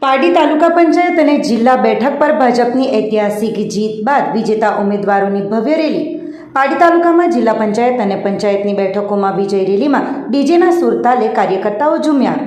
પારડી તાલુકા પંચાયત અને જિલ્લા બેઠક પર ભાજપની ઐતિહાસિક જીત બાદ વિજેતા ઉમેદવારોની ભવ્ય રેલી। પારડી તાલુકામાં જિલ્લા પંચાયત અને પંચાયતની બેઠકોમાં વિજય રેલીમાં ડીજેના સુરતાલે કાર્યકર્તાઓ ઝૂમ્યા।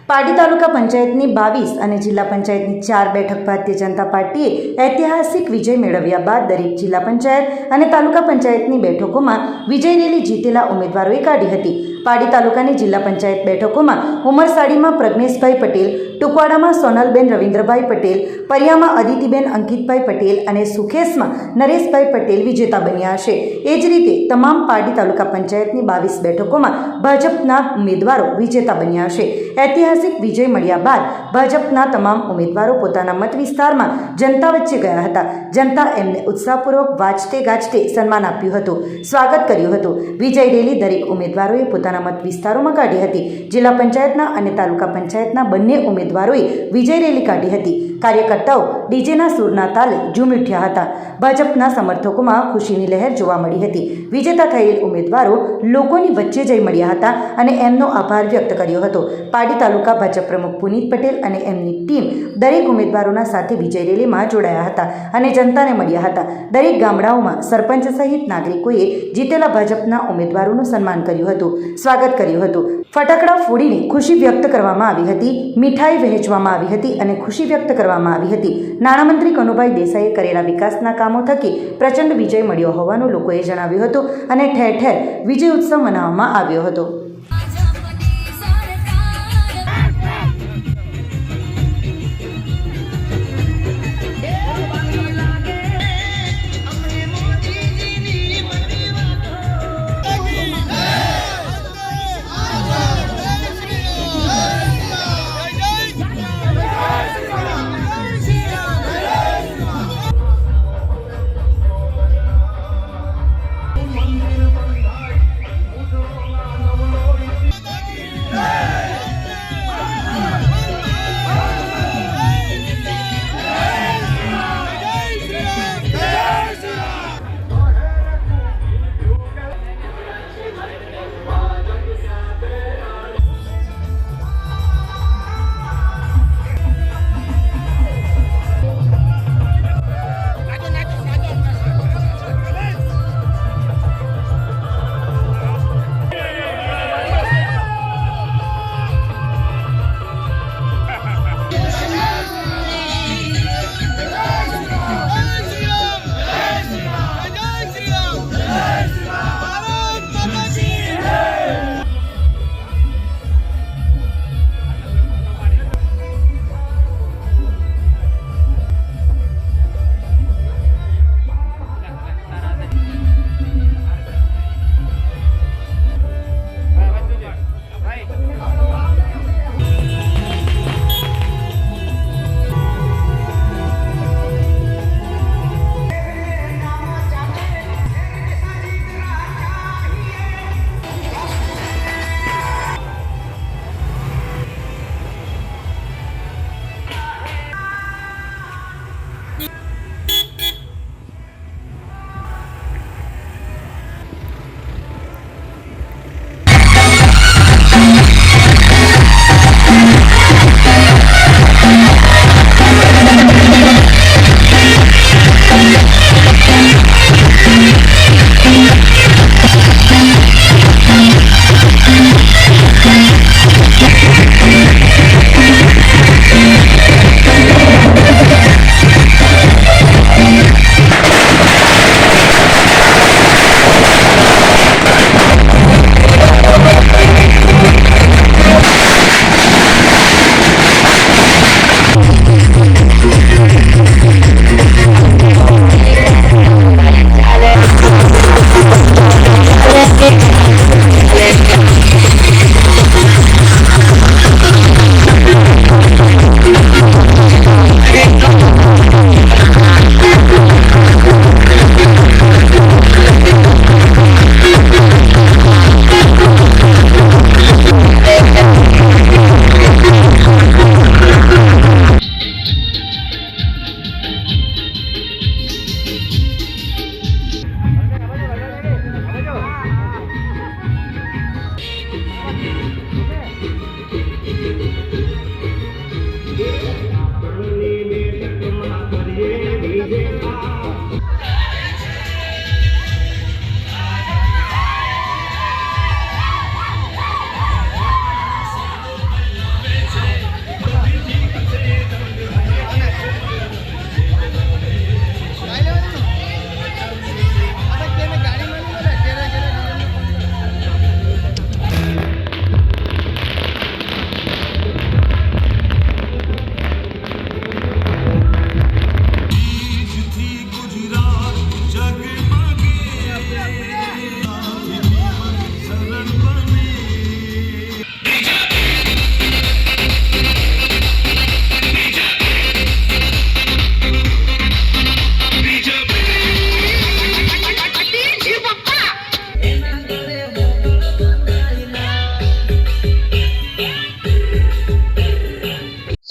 પારડી તાલુકા પંચાયતની 22 અને જિલ્લા પંચાયતની 4 બેઠક ભારતીય જનતા પાર્ટીએ ઐતિહાસિક વિજય મેળવ્યા બાદ દરેક જિલ્લા પંચાયત અને તાલુકા પંચાયતની બેઠકોમાં વિજય રેલી જીતેલા ઉમેદવારોએ કાઢી હતી। પારડી તાલુકાની જિલ્લા પંચાયત બેઠકોમાં ઉમરસાડીમાં પ્રજ્ઞેશભાઈ પટેલ, ટુકવાડામાં સોનલબેન રવિન્દ્રભાઈ પટેલ, પરિયામાં અદિતિબેન અંકિતભાઈ પટેલ અને સુખેશમાં નરેશભાઈ પટેલ વિજેતા બન્યા હશે। એ જ રીતે તમામ પારડી તાલુકા પંચાયતની 22 બેઠકોમાં ભાજપના ઉમેદવારો વિજેતા બન્યા હશે। ઐતિહાસિક વિજય મળ્યા બાદ ભાજપના તમામ ઉમેદવારો પોતાના મત વિસ્તારમાં જનતા વચ્ચે ગયા હતા। જનતા એમને ઉત્સાહપૂર્વક વાજતે ગાજતે સન્માન આપ્યું હતું, સ્વાગત કર્યું હતું। વિજય રેલી દરેક ઉમેદવારોએ પોતાના મત વિસ્તારોમાં કાઢી હતી। જિલ્લા પંચાયતના અને તાલુકા પંચાયતના બંને ઉમેદવારોએ વિજય રેલી કાઢી હતી। કાર્યકર્તાઓ ડીજેના સૂરના તાલે ઝૂમી ઉઠ્યા હતા। ભાજપના સમર્થકોમાં ખુશીની લહેર જોવા મળી હતી। વિજેતા થયેલ ઉમેદવારો લોકોની વચ્ચે જઈ મળ્યા હતા અને એમનો આભાર વ્યક્ત કર્યો હતો। પારડી તાલુકા ભાજપ પ્રમુખ પુનિત પટેલ અને એમની ટીમ દરેક ઉમેદવારોના સાથે વિજય રેલીમાં જોડાયા હતા અને જનતાને મળ્યા હતા। દરેક ગામડાઓમાં સરપંચ સહિત નાગરિકોએ જીતેલા ભાજપના ઉમેદવારોનું સન્માન કર્યું હતું, સ્વાગત કર્યું હતું। ફટાકડા ફોડીને ખુશી વ્યક્ત કરવામાં આવી હતી, મીઠાઈ વહેંચવામાં આવી હતી અને ખુશી વ્યક્ત કરવામાં આવી હતી। નાણામંત્રી કનુભાઈ દેસાઈએ કરેલા વિકાસના કામો થકી પ્રચંડ વિજય મળ્યો હોવાનું લોકોએ જણાવ્યું હતું અને ઠેર ઠેર વિજય ઉત્સવ મનાવવામાં આવ્યો હતો।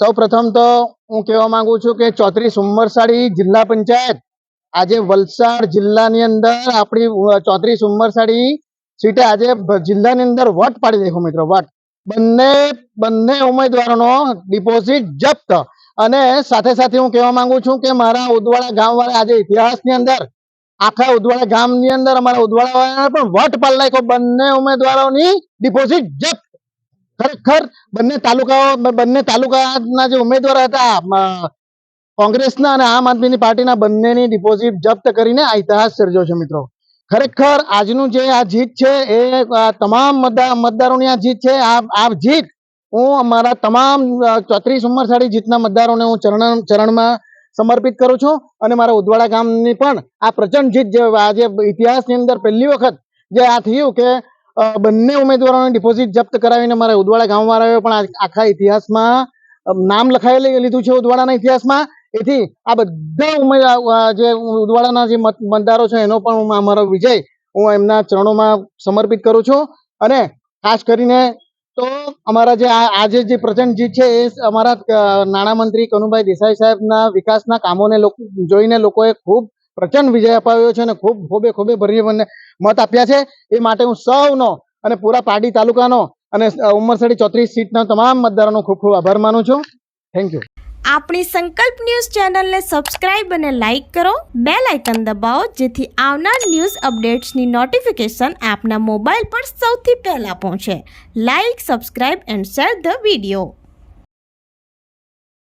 સૌ પ્રથમ તો હું કહેવા માંગુ છું કે ચોત્રીસ ઉંમરસાડી જિલ્લા પંચાયત આજે વલસાડ જિલ્લાની અંદર આપણી ચોત્રીસ ઉંમરસાડી સીટે આજે જિલ્લાની અંદર વટ પાડી દેખો મિત્રો, વટ બંને ઉમેદવારોનો ડિપોઝિટ જપ્ત. અને સાથે સાથે હું કહેવા માંગુ છું કે મારા ઉદવાડા ગામ વાળા આજે ઇતિહાસની અંદર આખા ઉદવાડા ગામની અંદર અમારા ઉદવાડા વાળાને પણ વટ પાડી નાખ્યો. બંને ઉમેદવારોની ડિપોઝિટ જપ્ત. ખરેખર બંને તાલુકાના જે ઉમેદવાર હતા કોંગ્રેસના અને આમ આદમીની પાર્ટીના બંનેની ડિપોઝિટ જપ્ત કરીને આ ઇતિહાસ સર્જ્યો છે મિત્રો. ખરેખર આજનું જે આ જીત છે એ તમામ મતદારોની આ જીત છે. આ જીત હું અમારા તમામ 34 ઉંમરસાડી જીતના મતદારોને હું ચરણમાં સમર્પિત કરું છું. અને મારા ઉદવાડા ગામની પણ આ પ્રચંડ જીત જે આજે ઇતિહાસની અંદર પહેલી વખત જે આ થયું કે બંને ઉમેદવારોની ડિપોઝિટ જપ્ત કરાવીને મારા ઉદવાડા ગામવાળાઓએ પણ આખા ઇતિહાસમાં નામ લખાવી લીધું છે ઉદવાડાના ઇતિહાસમાં. એથી આ બધા જે ઉદવાડાના જે મતદારો છે એનો પણ અમારો વિજય હું એમના ચરણોમાં સમર્પિત કરું છું. અને ખાસ કરીને તો અમારા જે આજે જે પ્રચંડ જીત છે એ અમારા નાણામંત્રી કનુભાઈ દેસાઈ સાહેબના વિકાસના કામોને જોઈને લોકોએ ખૂબ પ્રચંડ વિજય અપાવ્યો છે અને ખૂબ ખોબે ભરી મત આપ્યા છે. એ માટે હું સૌનો અને પૂરા પારડી તાલુકાનો અને ઉંમરસાડી 34 સીટના તમામ મતદારોનો ખૂબ આભાર માનું છું. Thank you. આપણી સંકલ્પ ન્યૂઝ ચેનલને સબસ્ક્રાઇબ અને લાઇક કરો, બેલ આઇકન દબાવો જેથી આવનાર ન્યૂઝ અપડેટ્સની નોટિફિકેશન આપના મોબાઈલ પર સૌથી પહેલા પહોંચે. Like, subscribe and share the video.